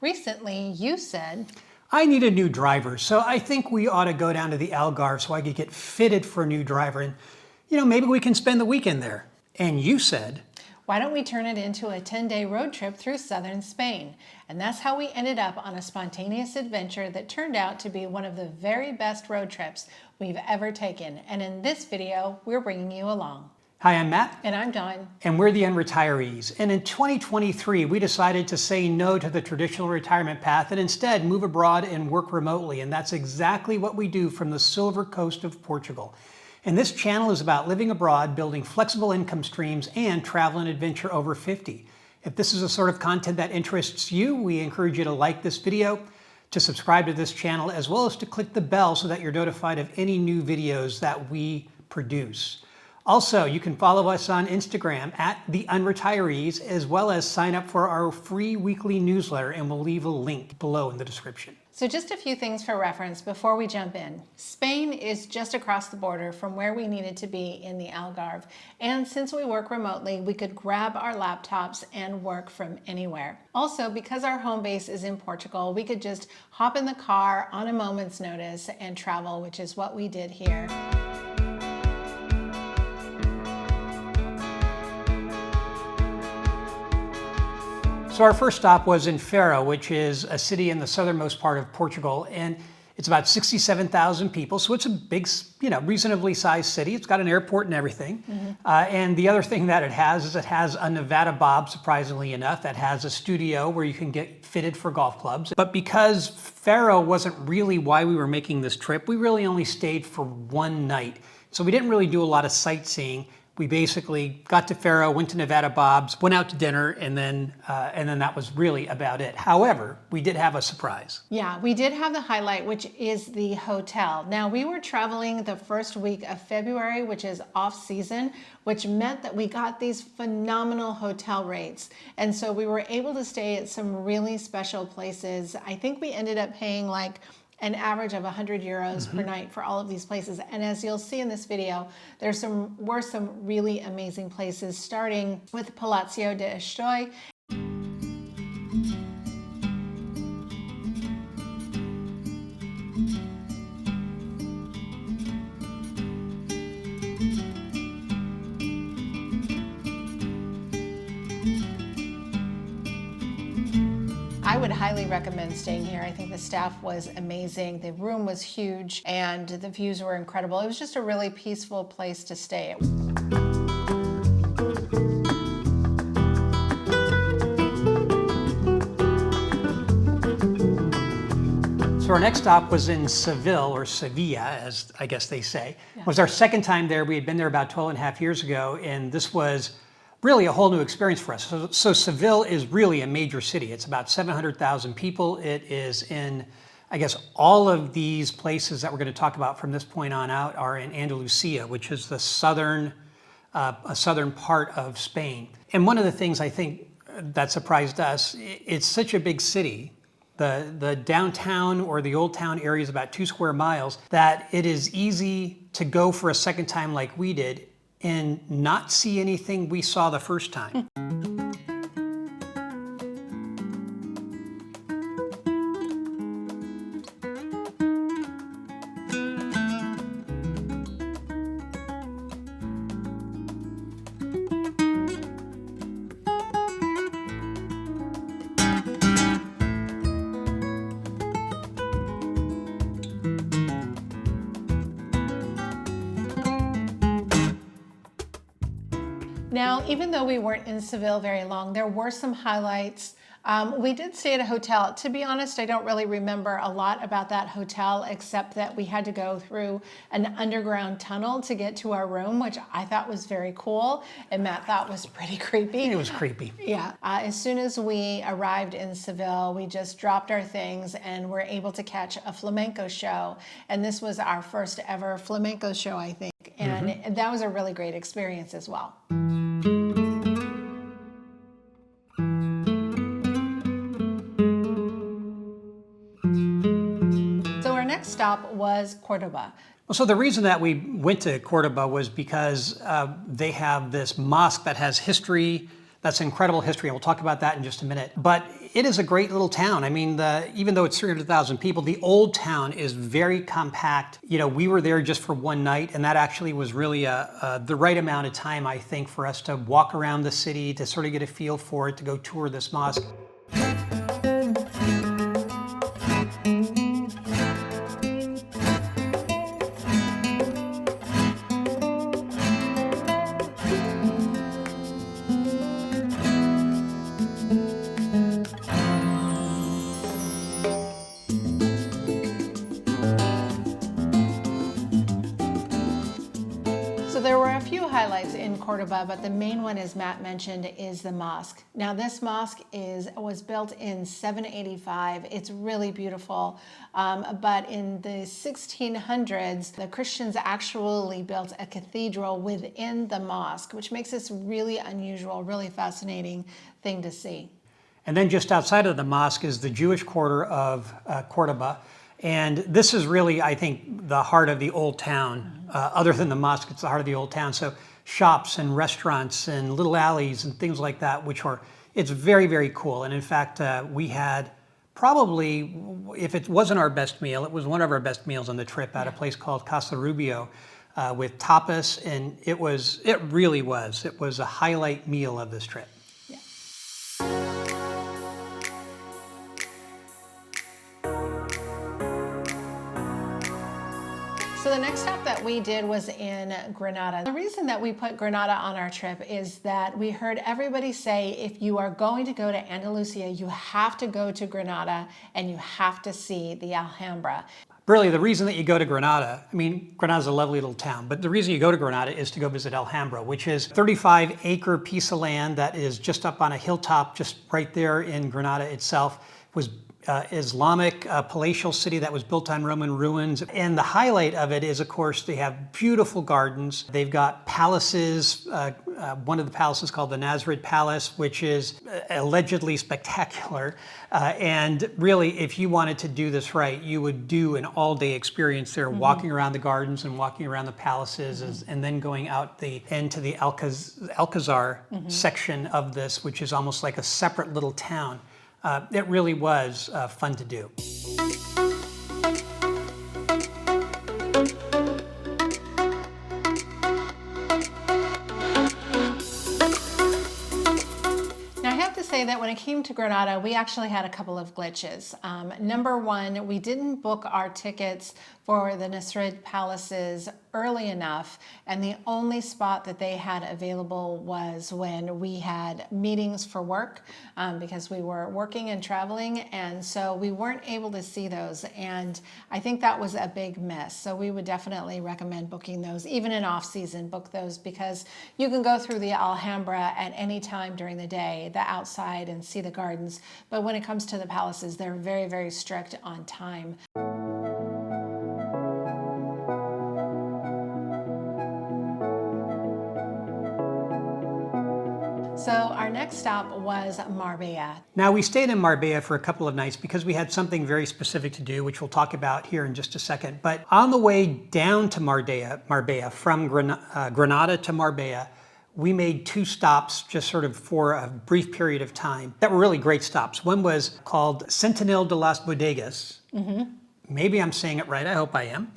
Recently, you said, I need a new driver, so I think we ought to go down to the Algarve so I could get fitted for a new driver and, maybe we can spend the weekend there. And you said, why don't we turn it into a 10-day road trip through southern Spain? And that's how we ended up on a spontaneous adventure that turned out to be one of the very best road trips we've ever taken. And in this video, we're bringing you along. Hi, I'm Matt. And I'm Dawn. And we're the Unretirees. And in 2023, we decided to say no to the traditional retirement path and instead move abroad and work remotely. And that's exactly what we do from the Silver Coast of Portugal. And this channel is about living abroad, building flexible income streams, and travel and adventure over 50. If this is the sort of content that interests you, we encourage you to like this video, to subscribe to this channel, as well as to click the bell so that you're notified of any new videos that we produce. Also, you can follow us on Instagram at The Unretirees, as well as sign up for our free weekly newsletter, and we'll leave a link below in the description. So just a few things for reference before we jump in. Spain is just across the border from where we needed to be in the Algarve. And since we work remotely, we could grab our laptops and work from anywhere. Also, because our home base is in Portugal, we could just hop in the car on a moment's notice and travel, which is what we did here. So our first stop was in Faro, which is a city in the southernmost part of Portugal, and it's about 67,000 people, so it's a big, reasonably sized city. It's got an airport and everything. And the other thing that it has is it has a Nevada Bob, surprisingly enough, that has a studio where you can get fitted for golf clubs. But because Faro wasn't really why we were making this trip, we really only stayed for one night. So we didn't really do a lot of sightseeing. We basically got to Faro, went to Nevada Bob's, went out to dinner, and then that was really about it. However, we did have a surprise. Yeah, we did have the highlight, which is the hotel. Now, we were traveling the first week of February, which is off season, which meant that we got these phenomenal hotel rates. And so we were able to stay at some really special places. I think we ended up paying like an average of 100 euros per night for all of these places. And as you'll see in this video, were some really amazing places, starting with Palacio de Estoy. I would highly recommend staying here. I think the staff was amazing. The room was huge and the views were incredible. It was just a really peaceful place to stay. So our next stop was in Seville, or Sevilla, as I guess they say. Yeah. It was our second time there. We had been there about 12 and a half years ago, and this was really a whole new experience for us. So Seville is really a major city. It's about 700,000 people. It is in, I guess, all of these places that we're going to talk about from this point on out are in Andalucia, which is the southern part of Spain. And one of the things I think that surprised us, it's such a big city. The downtown or the old town area is about 2 square miles, that it is easy to go for a second time like we did and not see anything we saw the first time. Now, even though we weren't in Seville very long, there were some highlights. We did stay at a hotel. To be honest, I don't really remember a lot about that hotel, except that we had to go through an underground tunnel to get to our room, which I thought was very cool, and Matt thought was pretty creepy. It was creepy. Yeah. As soon as we arrived in Seville, we just dropped our things and were able to catch a flamenco show. And this was our first ever flamenco show, I think. And that was a really great experience as well. So our next stop was Cordoba. Well, so the reason that we went to Cordoba was because they have this mosque that has history, that's incredible history, and we'll talk about that in just a minute. But it is a great little town. I mean, even though it's 300,000 people, the old town is very compact. You know, we were there just for one night, and that actually was really the right amount of time, I think, for us to walk around the city, to sort of get a feel for it, to go tour this mosque. So there were a few highlights in Cordoba, but the main one, as Matt mentioned, is the mosque. Now this mosque was built in 785. It's really beautiful, but in the 1600s, the Christians actually built a cathedral within the mosque, which makes this really unusual, really fascinating thing to see. And then just outside of the mosque is the Jewish quarter of Cordoba. And this is really, I think, the heart of the old town. Other than the mosque, it's the heart of the old town. So shops and restaurants and little alleys and things like that, it's very, very cool. And in fact, we had probably, if it wasn't our best meal, it was one of our best meals on the trip at a place called Casa Rubio with tapas. And it really was a highlight meal of this trip. So the next stop that we did was in Granada. The reason that we put Granada on our trip is that we heard everybody say, if you are going to go to Andalucia, you have to go to Granada and you have to see the Alhambra. Really, the reason that you go to Granada, I mean, Granada's a lovely little town, but the reason you go to Granada is to go visit Alhambra, which is a 35-acre piece of land that is just up on a hilltop, just right there in Granada itself. It was Islamic palatial city that was built on Roman ruins. And the highlight of it is, of course, they have beautiful gardens. They've got palaces, one of the palaces called the Nasrid Palace, which is allegedly spectacular. And really, if you wanted to do this right, you would do an all-day experience there, walking around the gardens and walking around the palaces, and then going out the end to the Alcazar section of this, which is almost like a separate little town. It really was fun to do. Now I have to say that when it came to Granada, we actually had a couple of glitches. Number one, we didn't book our tickets for the Nasrid Palaces early enough, and the only spot that they had available was when we had meetings for work, because we were working and traveling, and so we weren't able to see those, and I think that was a big miss. So we would definitely recommend booking those, even in off-season, book those, because you can go through the Alhambra at any time during the day, the outside, and see the gardens, but when it comes to the palaces, they're very, very strict on time. So our next stop was Marbella. Now, we stayed in Marbella for a couple of nights because we had something very specific to do, which we'll talk about here in just a second. But on the way down to Marbella from Granada to Marbella, we made two stops just sort of for a brief period of time that were really great stops. One was called Setenil de las Bodegas. Maybe I'm saying it right, I hope I am,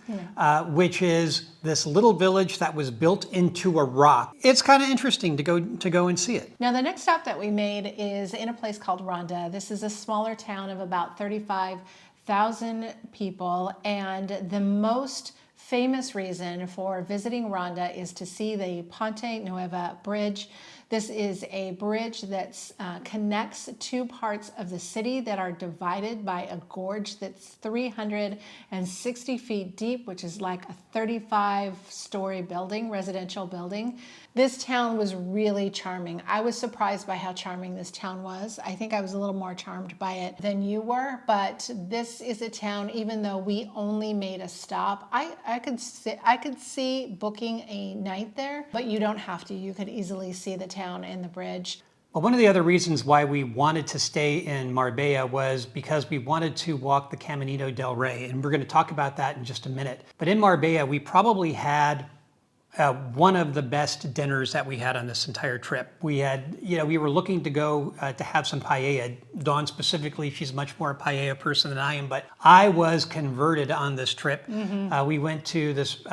which is this little village that was built into a rock. It's kind of interesting to go and see it. Now the next stop that we made is in a place called Ronda. This is a smaller town of about 35,000 people, and the most famous reason for visiting Ronda is to see the Ponte Nueva Bridge. This is a bridge that connects two parts of the city that are divided by a gorge that's 360 feet deep, which is like a 35-story building, residential building. This town was really charming. I was surprised by how charming this town was. I think I was a little more charmed by it than you were, but this is a town, even though we only made a stop, I could see booking a night there, but you don't have to. You could easily see the town and the bridge. Well, one of the other reasons why we wanted to stay in Marbella was because we wanted to walk the Caminito del Rey, and we're going to talk about that in just a minute. But in Marbella, we probably had one of the best dinners that we had on this entire trip. We had, we were looking to go to have some paella. Dawn specifically, she's much more a paella person than I am, but I was converted on this trip. We went to this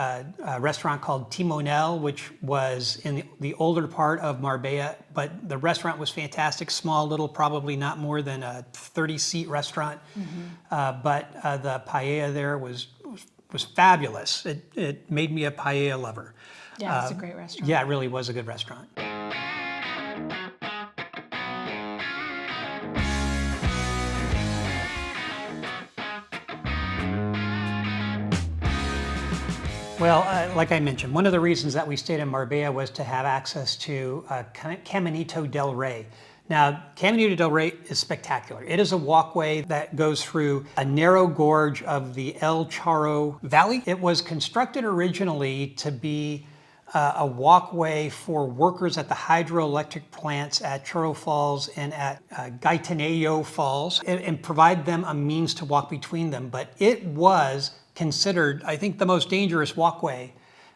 restaurant called Timonel, which was in the older part of Marbella, but the restaurant was fantastic, small, little, probably not more than a 30-seat restaurant. But the paella there was fabulous. It made me a paella lover. Yeah, it's a great restaurant. Yeah, it really was a good restaurant. Well, like I mentioned, one of the reasons that we stayed in Marbella was to have access to Caminito del Rey. Now, Caminito del Rey is spectacular. It is a walkway that goes through a narrow gorge of the El Charro Valley. It was constructed originally to be a walkway for workers at the hydroelectric plants at Chorro Falls and at Gaitanillo Falls and provide them a means to walk between them. But it was considered, I think, the most dangerous walkway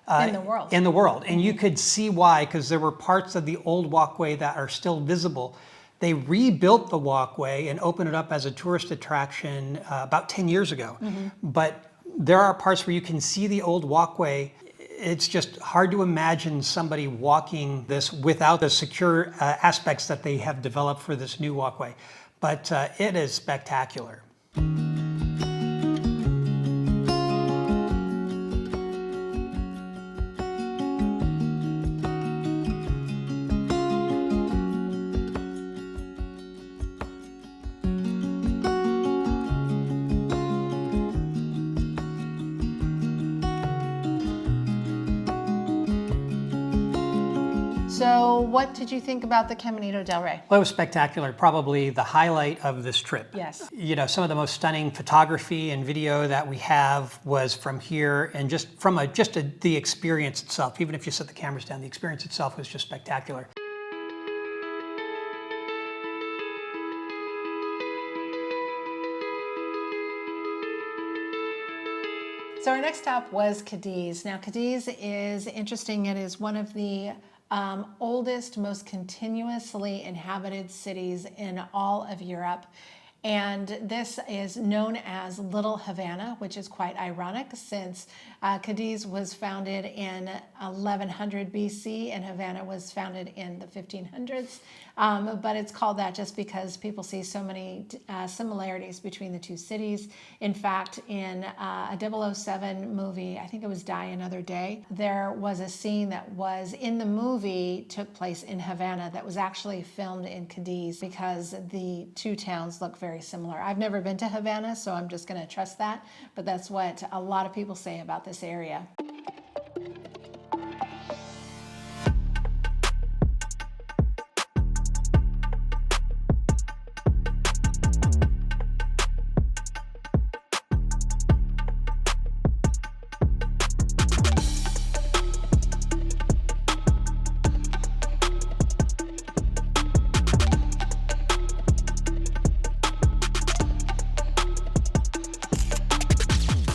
in the world. In the world. And you could see why, because there were parts of the old walkway that are still visible. They rebuilt the walkway and opened it up as a tourist attraction about 10 years ago. But there are parts where you can see the old walkway. It's just hard to imagine somebody walking this without the secure aspects that they have developed for this new walkway. But it is spectacular. So what did you think about the Caminito del Rey? Well, it was spectacular, probably the highlight of this trip. Yes. Some of the most stunning photography and video that we have was from here, and just from the experience itself. Even if you set the cameras down, the experience itself was just spectacular. So our next stop was Cadiz. Now Cadiz is interesting. It is one of the oldest, most continuously inhabited cities in all of Europe. And this is known as Little Havana, which is quite ironic since Cadiz was founded in 1100 BC and Havana was founded in the 1500s. But it's called that just because people see so many similarities between the two cities. In fact, in a 007 movie, I think it was Die Another Day, there was a scene that was in the movie took place in Havana that was actually filmed in Cadiz because the two towns look very similar. I've never been to Havana, so I'm just going to trust that, but that's what a lot of people say about this area.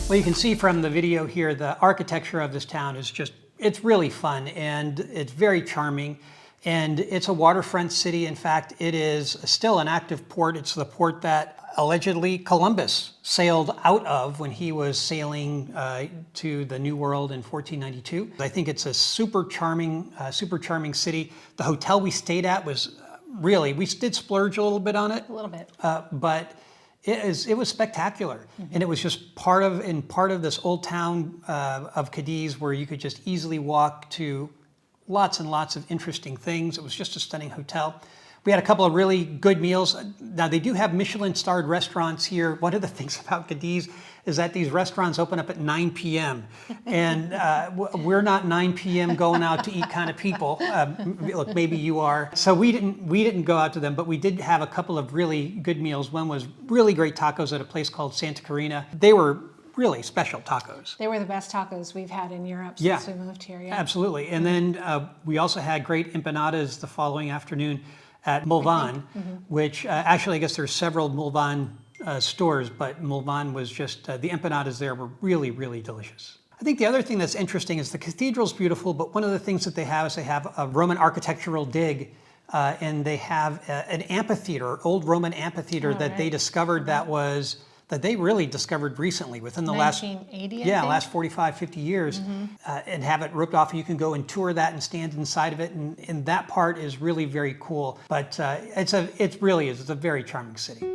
Well, you can see from the video here, the architecture of this town is it's really fun and it's very charming. And it's a waterfront city. In fact, it is still an active port. It's the port that allegedly Columbus sailed out of when he was sailing to the New World in 1492. I think it's a super charming city. The hotel we stayed at was really, we did splurge a little bit on it. A little bit. But it was spectacular. And it was just part of this old town of Cadiz where you could just easily walk to lots and lots of interesting things. It was just a stunning hotel. We had a couple of really good meals. Now, they do have Michelin-starred restaurants here. One of the things about Cadiz is that these restaurants open up at 9 p.m. And we're not 9 p.m. going out to eat kind of people. Look, maybe you are. So we didn't go out to them, but we did have a couple of really good meals. One was really great tacos at a place called Santa Carina. They were really special tacos. They were the best tacos we've had in Europe since we moved here. Yeah, absolutely. And then we also had great empanadas the following afternoon at Mulvan, which actually I guess there's several Mulvan stores, but Mulvan was just, the empanadas there were really, really delicious. I think the other thing that's interesting is the cathedral's beautiful, but one of the things that they have is they have a Roman architectural dig, and they have an amphitheater, old Roman amphitheater that they discovered that they really discovered recently within the 1980, last 45, 50 years, and have it roped off. You can go and tour that and stand inside of it, and that part is really very cool. But it's a very charming city.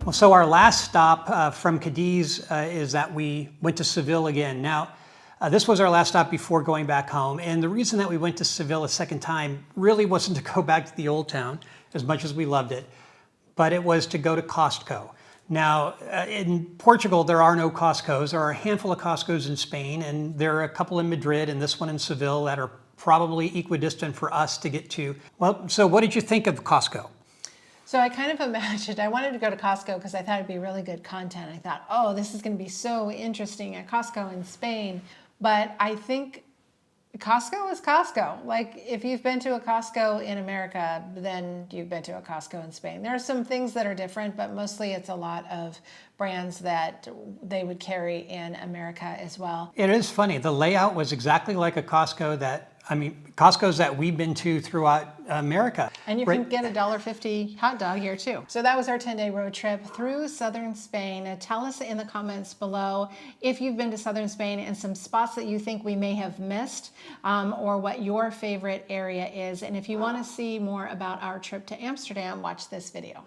Well, so our last stop from Cadiz is that we went to Seville again. Now, this was our last stop before going back home, and the reason that we went to Seville a second time really wasn't to go back to the old town, as much as we loved it, but it was to go to Costco. Now, in Portugal, there are no Costcos. There are a handful of Costcos in Spain, and there are a couple in Madrid and this one in Seville that are probably equidistant for us to get to. Well, so what did you think of Costco? So I kind of imagined, I wanted to go to Costco because I thought it'd be really good content. I thought, oh, this is going to be so interesting at Costco in Spain. But I think Costco is Costco. Like, if you've been to a Costco in America, then you've been to a Costco in Spain. There are some things that are different, but mostly it's a lot of brands that they would carry in America as well. It is funny. The layout was exactly like a Costco's that we've been to throughout America. And you can get a $1.50 hot dog here too. So that was our 10-day road trip through southern Spain. Tell us in the comments below if you've been to southern Spain and some spots that you think we may have missed, or what your favorite area is. And if you want to see more about our trip to Amsterdam, watch this video.